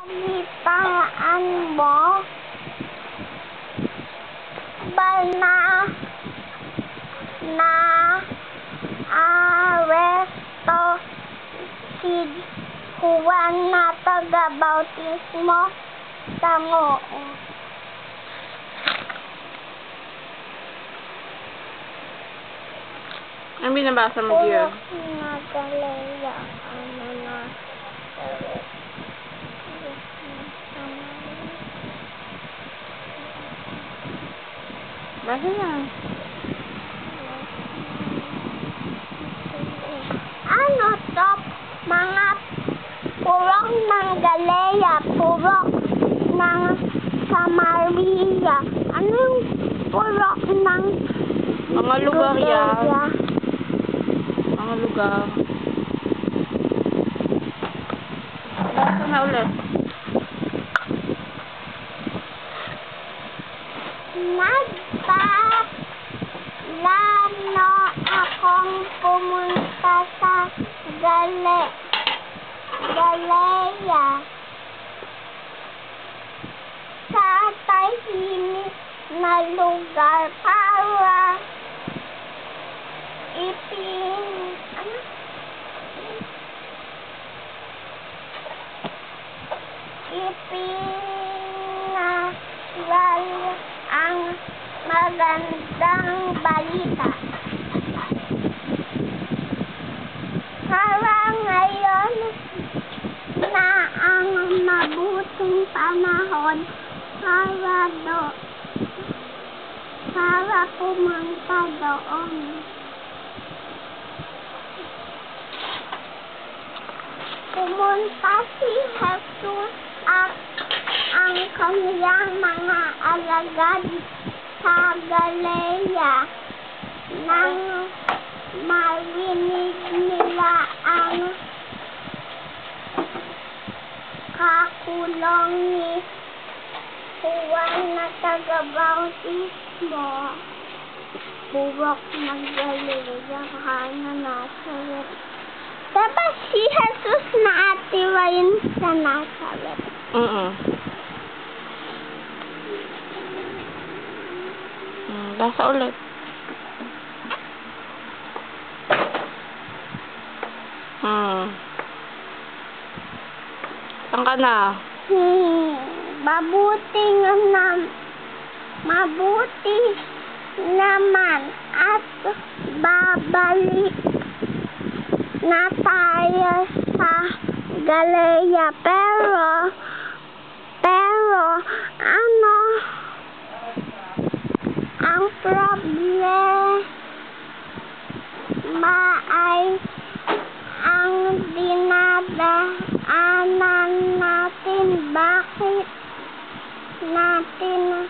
Litaan mo ba na aresto si Juan na taga-bautismo sa Moo? Ang binabasa mo, dear? Na Galea, na Basa na. Ano to? Mga purok ng Galea, purok ng Samaria. Ano yung purok ng Mga lugar yan. Galea? Mga lugar. Basa na ulit. Nagpaplano akong pumunta sa Galea sa tahimik na lugar para ipinangaral ang magandang balita. Para ngayon na ang mabuting panahon para pumunta doon. Pumunta si Jesus at ang kanyang mga alagad sa Galea nang marinig nila ang kakulong ni Juan na taga-bautismo. Purok ng Galea, Kana, Nazareth. Dapat si Jesus na atiwain sa Nazareth. Basa ulit. Saan ka na? Mabuti naman at babalik na tayo sa Galea, pero ano ang problema ay ang dinadaanan natin. Bakit natin